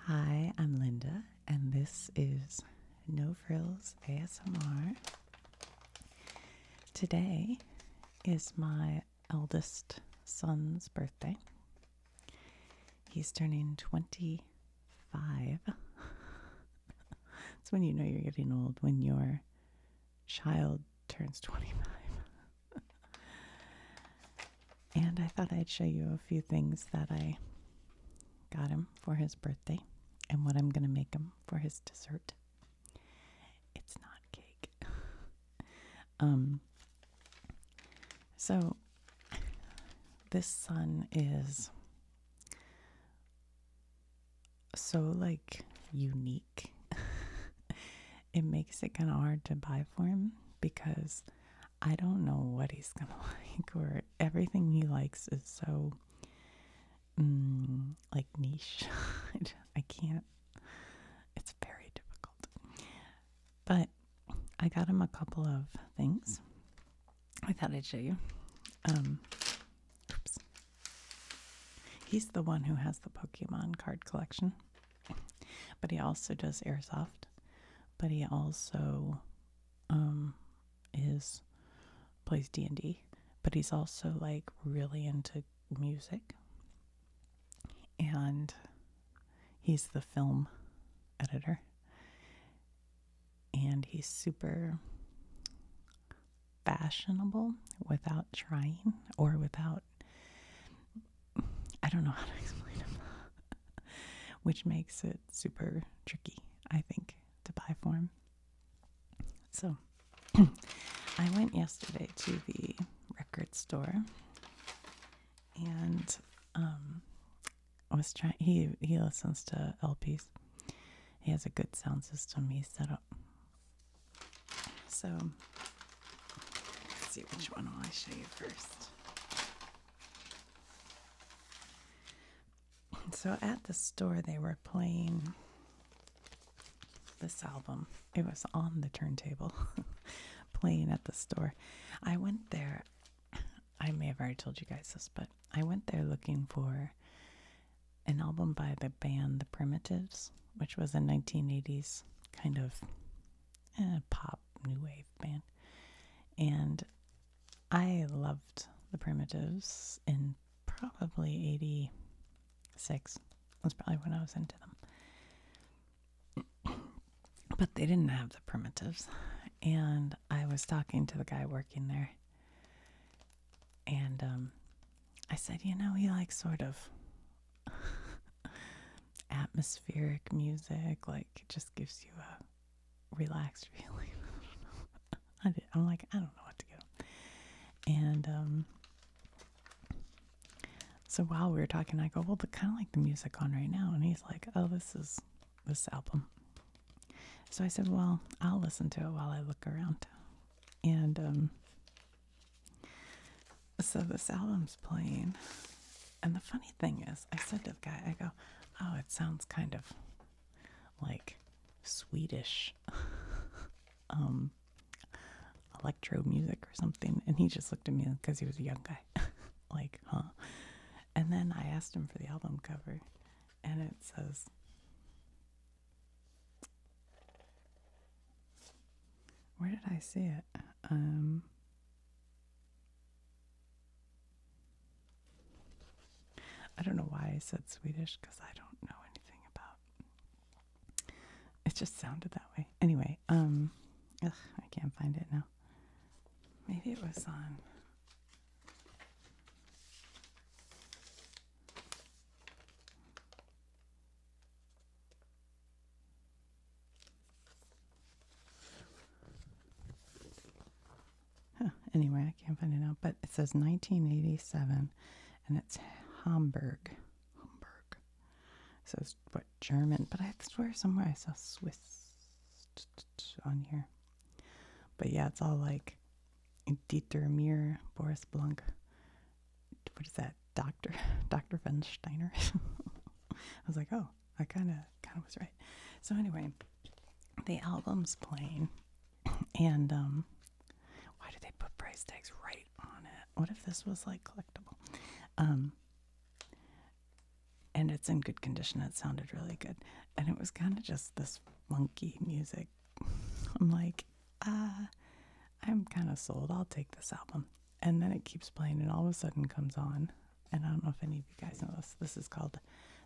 Hi, I'm Linda, and this is No Frills ASMR. Today is my eldest son's birthday. He's turning 25. It's when you know you're getting old, when your child turns 25. And I thought I'd show you a few things that I got him for his birthday and what I'm going to make him for his dessert. It's not cake. So this son is so unique. It makes it kind of hard to buy for him because I don't know what he's going to like, or everything he likes is so niche. I can't. It's very difficult. But I got him a couple of things I thought I'd show you. Oops. He's the one who has the Pokemon card collection, but he also does airsoft. But he also plays D&D. But he's also really into music. And he's the film editor. And he's super fashionable without trying, or without, I don't know how to explain him, which makes it super tricky, I think, to buy for him. So I went yesterday to the record store, and I was trying. He listens to LPs. He has a good sound system he's set up. So let's see, which one will I show you first? So at the store they were playing this album. It was on the turntable, playing at the store. I went there. I may have already told you guys this, but I went there looking for an album by the band The Primitives, which was a 1980s kind of pop new wave band. And I loved The Primitives in probably 86. That's probably when I was into them. But they didn't have The Primitives. And I was talking to the guy working there. And I said, he likes sort of atmospheric music, it just gives you a relaxed feeling. I'm like, I don't know what to get him. And so while we were talking, I go, well, but kind of like the music on right now. And he's like, oh, this is this album. So I said, well, I'll listen to it while I look around. And so this album's playing. And the funny thing is, I said to the guy, I go, oh, it sounds kind of like Swedish electro music or something. And he just looked at me because he was a young guy. Like, huh? And then I asked him for the album cover, and it says, where did I see it? I don't know why I said Swedish, because I don't know anything about it. Just sounded that way. Anyway, I can't find it now. Maybe it was on. Anyway, I can't find it now, but it says 1987, and it's Hamburg. So it's what, German, but I swear somewhere I saw Swiss on here. But yeah, it's all like Dieter Mir, Boris Blanc. What is that? Dr. Fensteiner. I was like, oh, I kind of was right. So anyway, the album's playing, and why did they put price tags right on it? What if this was collectible? And and it's in good condition. It sounded really good. And it was kind of just this funky music. I'm like, I'm kind of sold. I'll take this album. And then it keeps playing and all of a sudden comes on. And I don't know if any of you guys know this. This is called,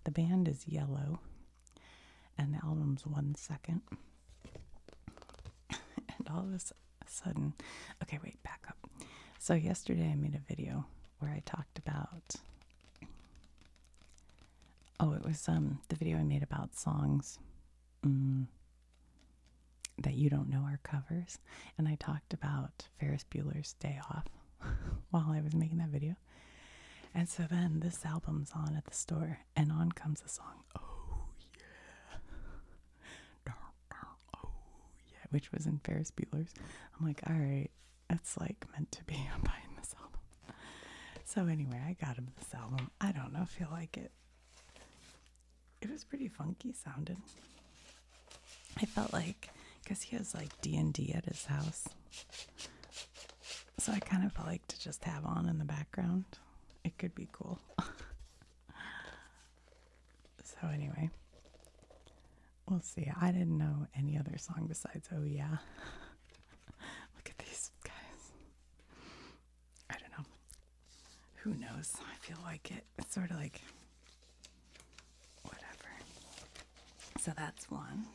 the band is Yellow. And the album's 1 second. And all of a sudden, okay, wait, back up. So yesterday I made a video where I talked about, it was the video I made about songs that you don't know are covers. And I talked about Ferris Bueller's Day Off while I was making that video. And so then this album's on at the store, and on comes the song, Oh Yeah. Oh Yeah, which was in Ferris Bueller's. I'm like, all right, it's like meant to be. I'm buying this album. So anyway, I got him this album. I don't know if he'll like it. It was pretty funky sounding. I felt like, because he has like D&D at his house, so I kind of felt like to just have on in the background. It could be cool. So anyway, we'll see. I didn't know any other song besides Oh Yeah. Look at these guys. I don't know. Who knows? I feel like it. It's sort of like whatever. So that's one.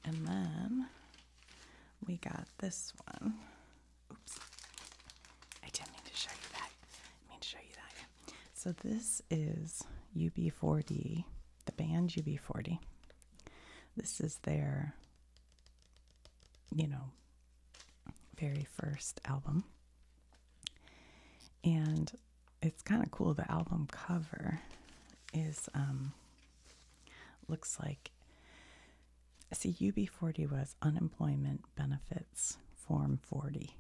And then we got this one. Oops. I didn't mean to show you that. I mean to show you that. So this is UB40, the band UB40. This is their, very first album. And it's kind of cool. The album cover is, looks like, see, UB40 was Unemployment Benefits Form 40.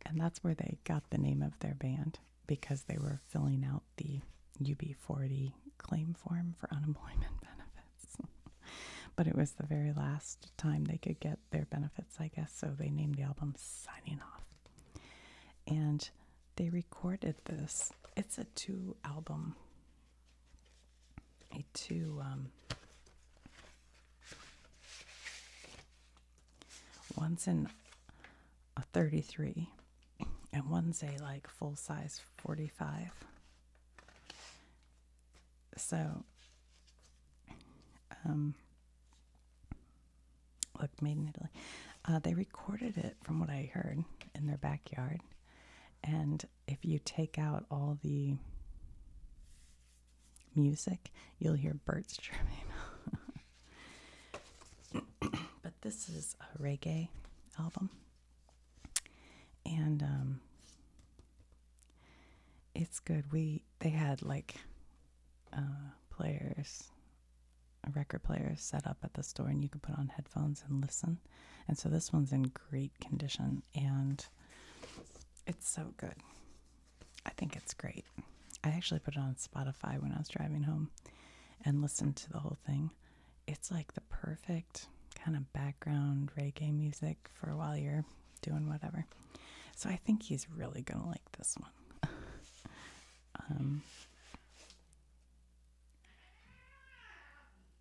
And that's where they got the name of their band, because they were filling out the UB40 claim form for unemployment benefits. But it was the very last time they could get their benefits, I guess, so they named the album Signing Off. And they recorded this. It's a two-album, one's in a 33 and one's a like full-size 45. So look, made in Italy. They recorded it, from what I heard, in their backyard. And if you take out all the music, you'll hear birds chirping. But this is a reggae album, and it's good. They had like record players set up at the store, and you could put on headphones and listen. And so this one's in great condition, and it's so good. I think it's great. I actually put it on Spotify when I was driving home and listened to the whole thing. It's like the perfect kind of background reggae music for while you're doing whatever. So I think he's really gonna like this one.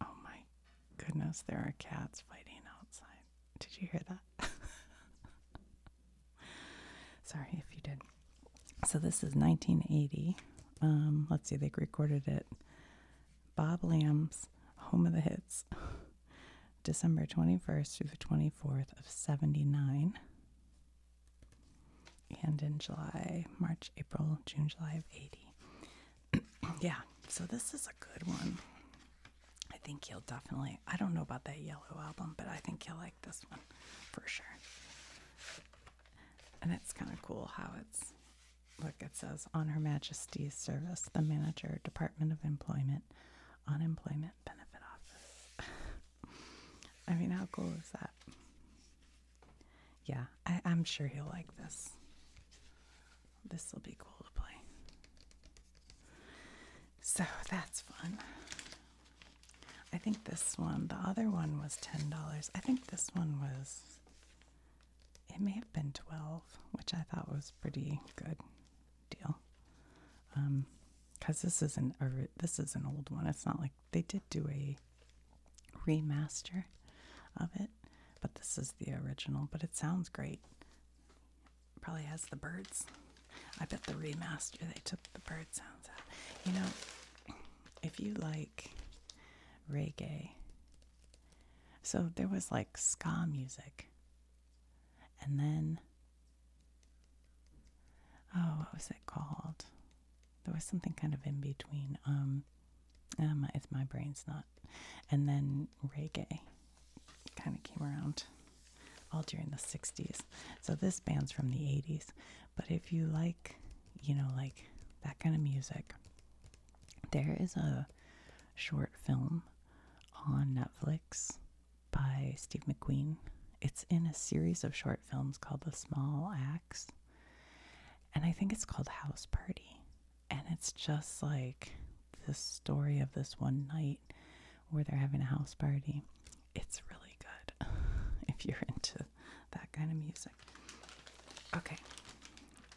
Oh my goodness, there are cats fighting outside. Did you hear that? Sorry if you did. So this is 1980. Let's see, they recorded it. Bob Lamb's Home of the Hits, December 21st through the 24th of 79. And in July, March, April, June, July of 80. Yeah, so this is a good one. I think he'll definitely, I don't know about that Yellow album, but I think he'll like this one for sure. And it's kind of cool how it's, look, it says, On Her Majesty's Service, the Manager, Department of Employment, Unemployment Benefit Office. I mean, how cool is that? Yeah, I'm sure he'll like this. This will be cool to play. So that's fun. I think this one, the other one was $10. I think this one was, it may have been $12, which I thought was pretty good deal. Because this is an old one. It's not like they did do a remaster of it, but this is the original. But it sounds great. Probably has the birds. I bet the remaster they took the bird sounds out. You know, if you like reggae, so there was like ska music, and then what was it called? There was something kind of in between. My brain's not. And then reggae kind of came around all during the 60s. So this band's from the 80s. But if you like, like that kind of music, there is a short film on Netflix by Steve McQueen. It's in a series of short films called The Small Axe. And I think it's called House Party. And it's just like the story of this one night where they're having a house party. It's really good if you're into that kind of music. Okay.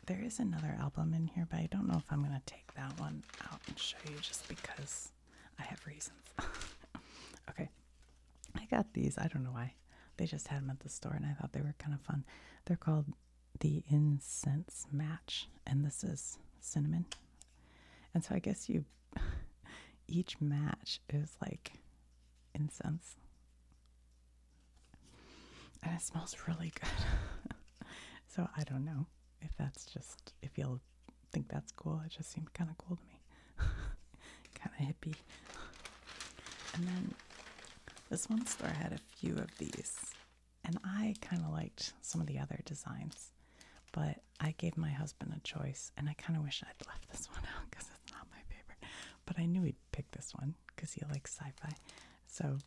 There is another album in here, but I don't know if I'm going to take that one out and show you just because I have reasons. Okay. I got these. I don't know why. They just had them at the store, and I thought they were kind of fun. They're called the Incense Match, and this is cinnamon. And so I guess each match is like incense. And it smells really good. So I don't know if you'll think that's cool. It just seemed kind of cool to me. Kind of hippie. And then this one store had a few of these. And I kind of liked some of the other designs. But I gave my husband a choice. And I kind of wish I'd left this one out because it's not my favorite. But I knew he'd pick this one because he likes sci-fi. So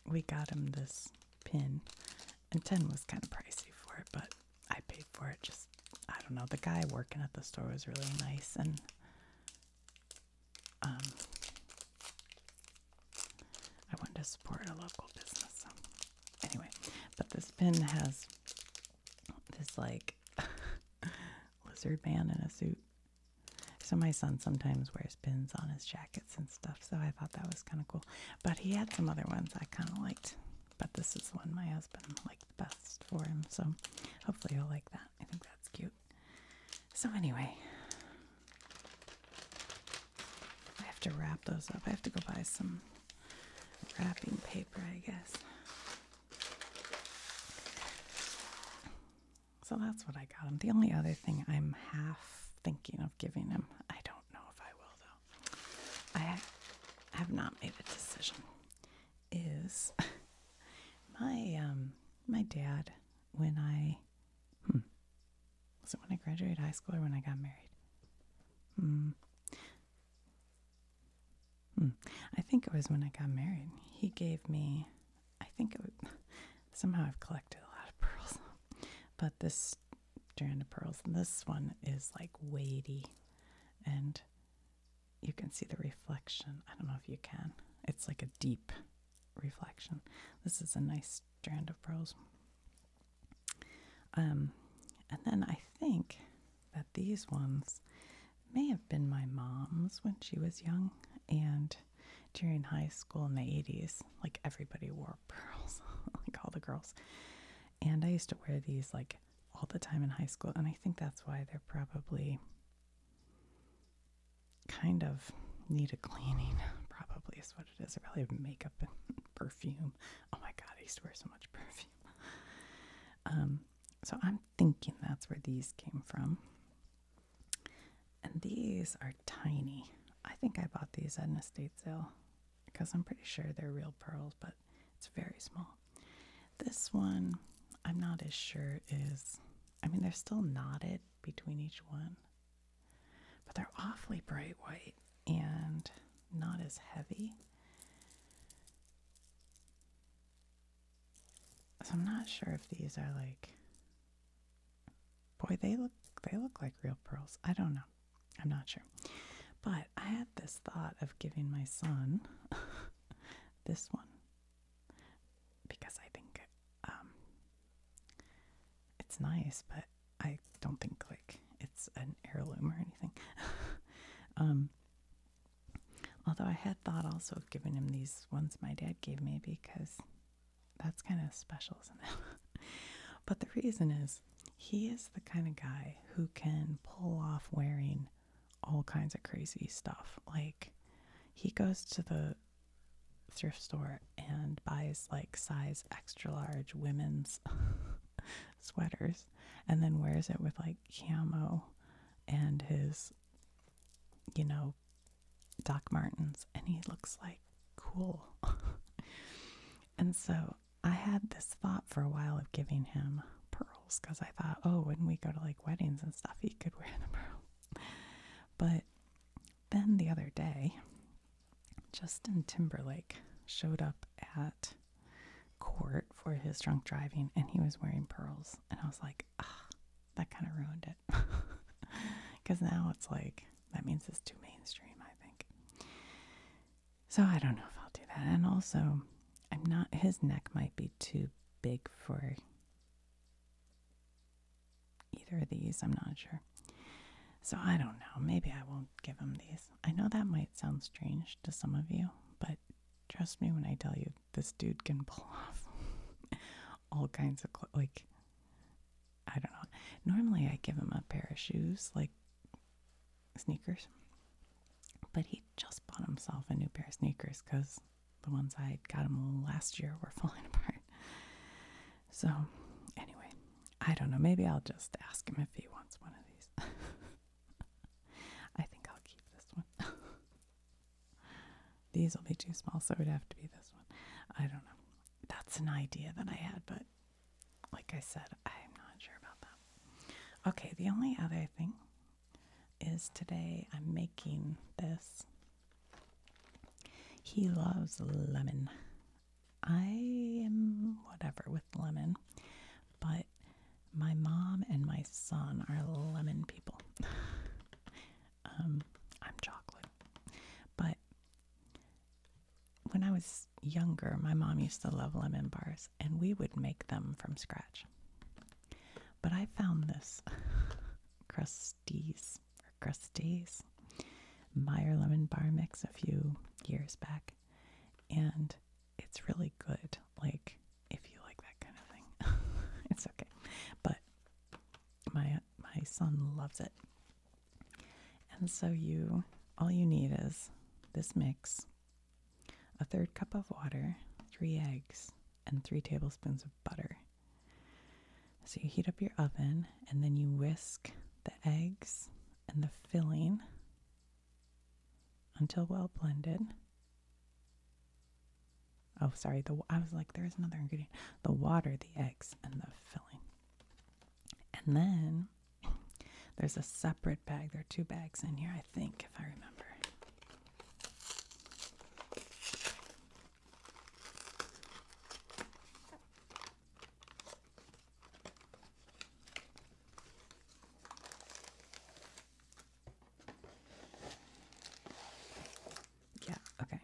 we got him this pin. And 10 was kind of pricey for it, but I paid for it. Just, I don't know. The guy working at the store was really nice. And I wanted to support a local business. So anyway, but this pin has this like lizard man in a suit. So my son sometimes wears pins on his jackets and stuff. So I thought that was kind of cool. But he had some other ones I kind of liked. But this is the one my husband liked the best for him. So hopefully he'll like that. I think that's cute. So anyway, I have to wrap those up. I have to go buy some wrapping paper, I guess. So that's what I got him. The only other thing I'm half thinking of giving him, I don't know if I will though, I have not made a decision, is my dad, when I was it when I graduated high school or when I got married? I think it was when I got married. He gave me, somehow I've collected a lot of pearls, but this strand of pearls, and this one is like weighty, and you can see the reflection. I don't know if you can. It's like a deep reflection. This is a nice strand of pearls. And then I think that these ones may have been my mom's when she was young, and during high school in the 80s, like everybody wore pearls, like all the girls. And I used to wear these like all the time in high school, and I think that's why they're probably kind of need a cleaning. Probably is what it is. I probably have makeup and perfume. Oh my god, I used to wear so much perfume. So I'm thinking that's where these came from. And these are tiny. I think I bought these at an estate sale because I'm pretty sure they're real pearls, but it's very small. This one, I'm not as sure is, they're still knotted between each one, but they're awfully bright white and not as heavy. So I'm not sure if these are like, boy, they look like real pearls. I don't know. I'm not sure. But I had this thought of giving my son this one because I think it's nice, but I don't think like it's an heirloom or anything. Although I had thought also of giving him these ones my dad gave me because that's kind of special, isn't it? But the reason is he is the kind of guy who can pull off wearing all kinds of crazy stuff. Like, he goes to the thrift store and buys like size extra large women's sweaters and then wears it with like camo and his, Doc Martens, and he looks like cool. And so I had this thought for a while of giving him pearls because I thought, oh, when we go to like weddings and stuff, he could wear the pearl. But then the other day, Justin Timberlake showed up at court for his drunk driving, and he was wearing pearls. And I was like, that kind of ruined it. Because now it's like, that means it's too mainstream, I think. So I don't know if I'll do that. And also, his neck might be too big for either of these. I'm not sure. So I don't know. Maybe I won't give him these. I know that might sound strange to some of you, but trust me when I tell you, this dude can pull off all kinds of like, I don't know. Normally I give him a pair of shoes, like sneakers, but he just bought himself a new pair of sneakers because the ones I got him last year were falling apart. So anyway, I don't know. Maybe I'll just ask him if he wants one of these. I think I'll keep this one. These will be too small, so it would have to be this one. I don't know. That's an idea that I had, but like I said, I'm not sure about that. Okay, the only other thing is today I'm making this. He loves lemon. I am whatever with lemon, but my mom and my son are lemon people. I'm chocolate. But when I was younger, my mom used to love lemon bars, and we would make them from scratch. But I found this Crusties Meyer lemon bar mix a few years back, and it's really good. Like, if you like that kind of thing, it's okay. But my son loves it, and so all you need is this mix, a third cup of water, 3 eggs, and 3 tablespoons of butter. So you heat up your oven, and then you whisk the eggs and the filling until well blended. Oh, sorry, I was like, there's another ingredient. The water, the eggs, and the filling. And then there's a separate bag. There are 2 bags in here, I think, if I remember. Yeah, okay.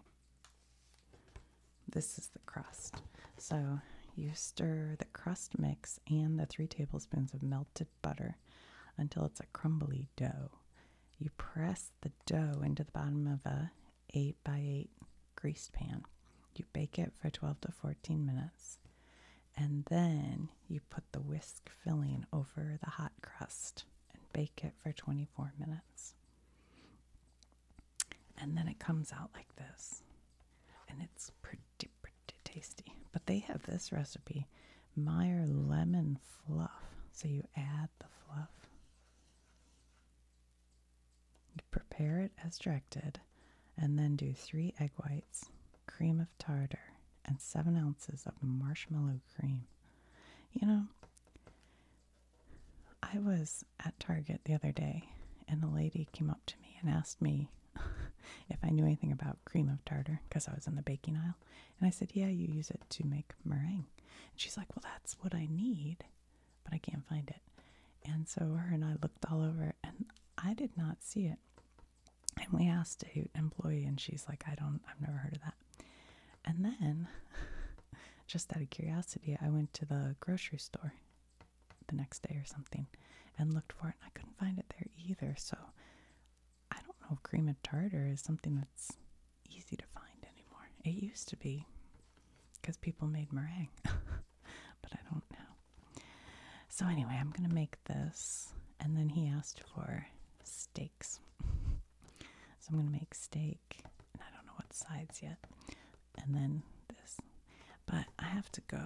This is the crust. So you stir the crust mix and the 3 tablespoons of melted butter until it's a crumbly dough. You press the dough into the bottom of a 8x8 greased pan. You bake it for 12 to 14 minutes. And then you put the whisk filling over the hot crust and bake it for 24 minutes. And then it comes out like this. And it's pretty tasty. But they have this recipe, Meyer lemon fluff. So you add the fluff. You prepare it as directed, and then do 3 egg whites, cream of tartar, and 7 ounces of marshmallow cream. You know, I was at Target the other day, and a lady came up to me and asked me if I knew anything about cream of tartar, because I was in the baking aisle. And I said, yeah, you use it to make meringue. And she's like, well, that's what I need, but I can't find it. And so her and I looked all over, and I did not see it. And we asked an employee, and she's like, I've never heard of that. And then, just out of curiosity, I went to the grocery store the next day or something and looked for it, and I couldn't find it there either. So I don't know if cream of tartar is something that's easy to find anymore. It used to be because people made meringue, but I don't know. So anyway, I'm going to make this, and then he asked for steaks. So I'm going to make steak, and I don't know what sides yet, and then this. But I have to go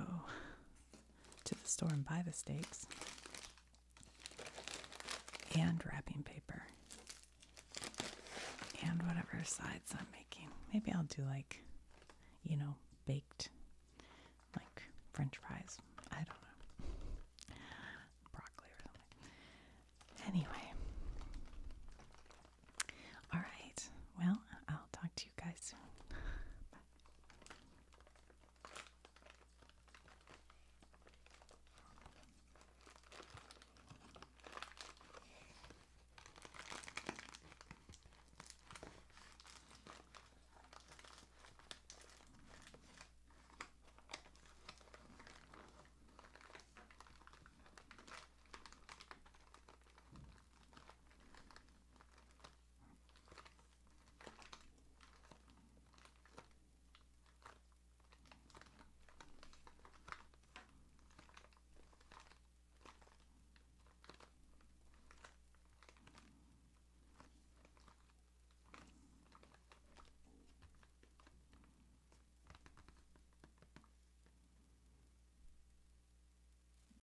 to the store and buy the steaks and wrapping paper and whatever sides I'm making. Maybe I'll do like, baked, like French fries.